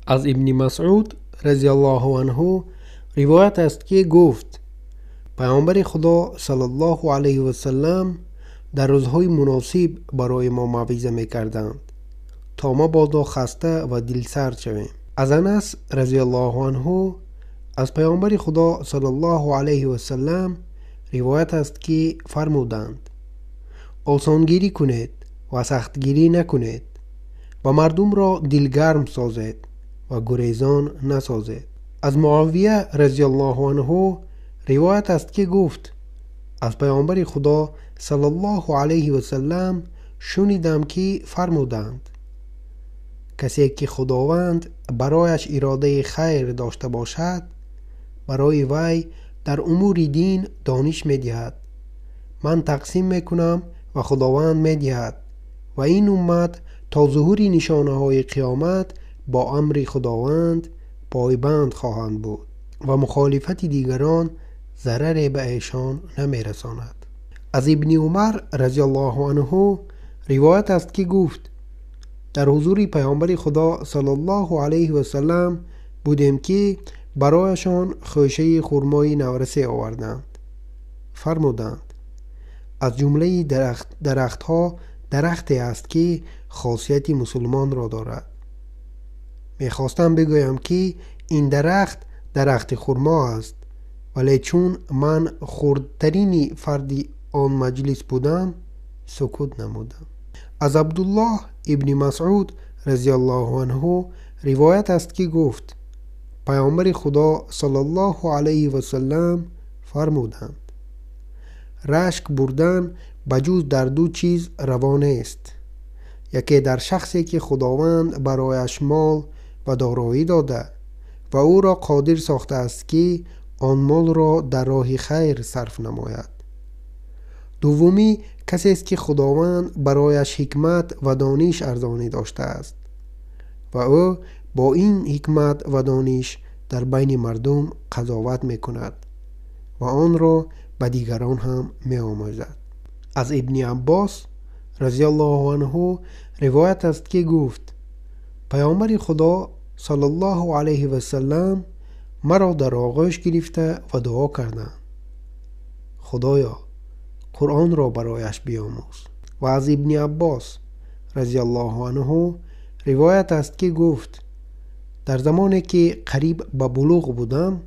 از ابن مسعود رضی الله عنه روایت است که گفت پیامبر خدا صلی الله علیه و سلم در روزهای مناسب برای ما موعظه می‌کردند تا ما بادا خسته و دلسرد شویم. از انس رضی الله عنه از پیامبر خدا صلی الله علیه و سلم روایت است که فرمودند آسانگیری کنید و سختگیری نکنید و مردم را دلگرم سازید و گریزان نسازید. از معاویه رضی الله عنه روایت است که گفت از پیامبر خدا صلی الله علیه و سلم شنیدم که فرمودند کسی که خداوند برایش اراده خیر داشته باشد برای وی در امور دین دانش می دهد. من تقسیم می کنم و خداوند می دهد و این امت تا ظهور نشانه های قیامت با امر خداوند پایبند خواهند بود و مخالفت دیگران ضرر به ایشان نمی رساند. از ابن عمر رضی الله عنه روایت است که گفت در حضور پیامبر خدا صلی الله علیه و سلم بودیم که برایشان خوشه خرمای نورسه آوردند. فرمودند از جمله درختها درختی است که خاصیت مسلمان را دارد. میخواستم بگویم که این درخت خرما است، ولی چون من خردترین فرد آن مجلس بودم سکوت نمودم. از عبدالله ابن مسعود رضی الله عنه روایت است که گفت پیامبر خدا صلی الله علیه و سلم فرمودند رشک بردن بجز در دو چیز روا نیست. یکی در شخصی که خداوند برایش مال و دارایی داده و او را قادر ساخته است که آن مال را در راه خیر صرف نماید. دومی کسی است که خداوند برایش حکمت و دانش ارزانی داشته است و او با این حکمت و دانش در بین مردم قضاوت می کند و آن را به دیگران هم می آموزد. از ابن عباس رضی الله عنه روایت است که گفت پیامبر خدا صلی الله علیه و سلم مرا در آغوش گرفته و دعا کردند خدایا قرآن را برایش بیاموز. و از ابن عباس رضی الله عنه روایت است که گفت در زمانی که قریب به بلوغ بودم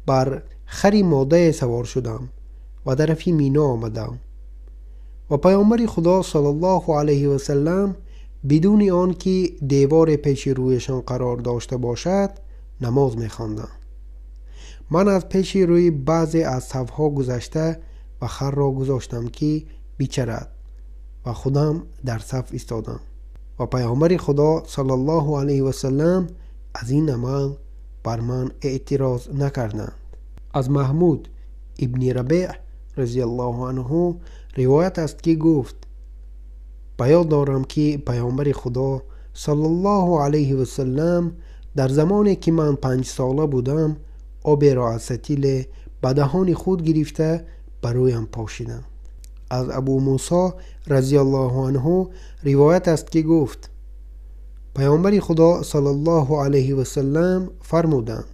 بر خری ماده سوار شدم و در طرف مینا آمدم و پیامبر خدا صلی الله علیه و سلم بدون آن که دیوار پیش رویشان قرار داشته باشد نماز می‌خواندند. من از پیش روی بعضی از صفها گذشته و خر را گذاشتم که بچرد و خودم در صف ایستادم و پیامبر خدا صلی الله علیه و سلم از این عمل بر من اعتراض نکردند. از محمود ابن ربیع رضی الله عنه روایت است که گفت بیاد دارم که پیامبر خدا صلی الله علیه و سلم در زمانی که من 5 ساله بودم آب را از ستیل به دهان خود گرفته برایم پاشیدند. از ابو موسی رضی الله عنه روایت است که گفت پیامبر خدا صلی الله علیه و سلم فرمودند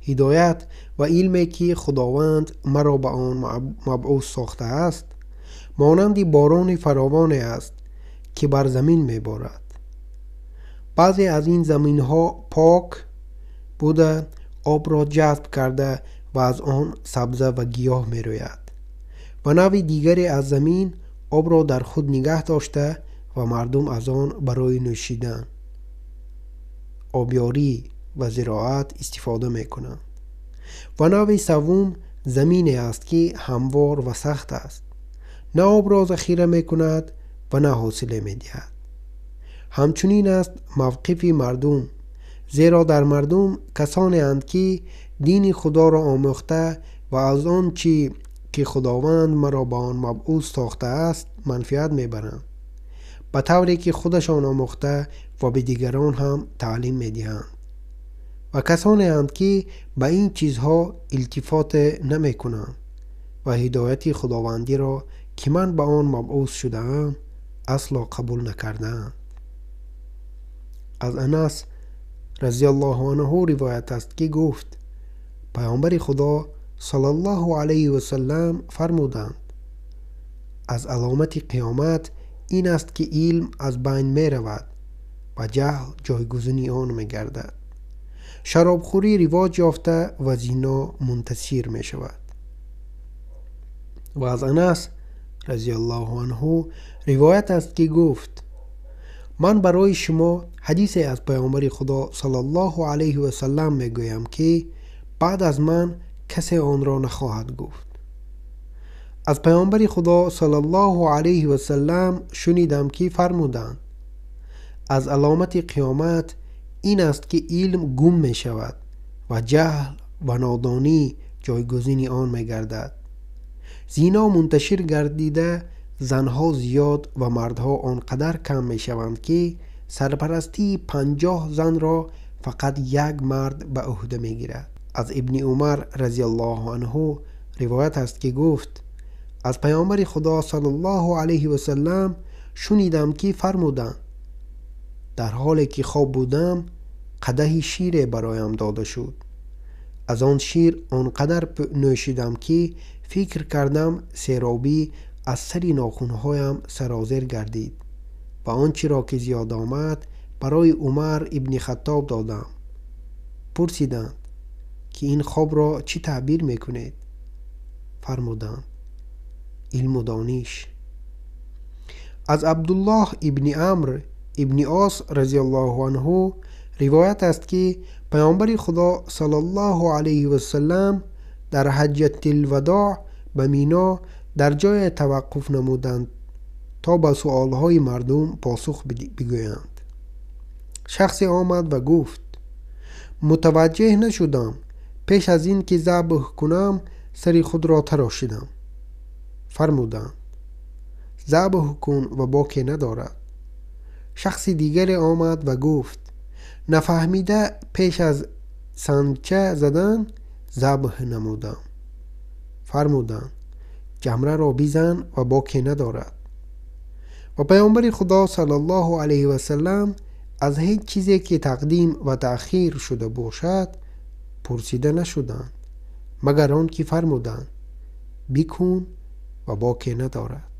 هدایت و علمی که خداوند مرا به آن مبعوث ساخته است مانند باران فراوانی است که بر زمین میبارد. بعضی از این زمین ها پاک بوده آب را جذب کرده و از آن سبزه و گیاه می روید و نوع دیگری از زمین آب را در خود نگه داشته و مردم از آن برای نوشیدن آبیاری و زراعت استفاده می کنند و نوع سوم زمینی است که هموار و سخت است نه آب را ذخیره می کند و نه حاصل می دهد. همچنین است موقف مردم زیرا در مردم کسانی اند که دین خدا را آموخته و از آن چی که خداوند مرا به آن مبعوث ساخته است منفعت میبرند به طوری که خودشان آموخته و به دیگران هم تعلیم میدهند و کسانی اند که به این چیزها التفات نمی کنند و هدایت خداوندی را که من به آن مبعوث شدم اصلا قبول نکردند. از انس رضی الله عنه روایت است که گفت پیامبر خدا صلی الله علیه و سلم فرمودند از علامت قیامت این است که علم از بین می رود و جهل جایگزین آن می گردد. شرابخوری رواج یافته و زنا منتشر می شود. و از انس رضی الله عنه روایت است که گفت من برای شما حدیثی از پیامبر خدا صلی الله علیه و سلم می گویم که بعد از من کسی آن را نخواهد گفت. از پیامبر خدا صلی الله علیه و سلم شنیدم که فرمودند از علامت قیامت این است که علم گم می شود و جهل و نادانی جایگزین آن می گردد. زنا منتشر گردیده زنها زیاد و مردها آنقدر کم می شوند که سرپرستی 50 زن را فقط یک مرد به عهده می گیرد. از ابن عمر رضی الله عنه روایت است که گفت از پیامبر خدا صلی الله علیه و سلم شنیدم که فرمودند در حالی که خواب بودم قدحی شیر برایم داده شد. از آن شیر آنقدر نوشیدم که فکر کردم سیرابی از سری ناخنهایم سرازیر گردید و آنچه را که زیاد آمد برای عمر ابن خطاب دادم. پرسیدند که این خواب را چی تعبیر میکنید؟ فرمودند علم و دانش. از عبدالله ابن عمرو ابن عاص رضی الله عنه روایت است که پیامبر خدا صلی الله علیه و سلم در حجة الوداع به مینا در جای توقف نمودند تا به سؤالهای مردم پاسخ بگویند. شخصی آمد و گفت متوجه نشدم، پیش از این که ذبح کنم سر خود را تراشیدم. فرمودند ذبح کن و باکی ندارد. شخص دیگر آمد و گفت نفهمیده پیش از سنگچه زدن ذبح نمودم. فرمودند جمره را بزن و باکی ندارد. و پیامبر خدا صلی الله علیه و سلم از هیچ چیزی که تقدیم و تأخیر شده باشد پرسیده نشدند مگر آن که فرمودند بکن و باکی ندارد.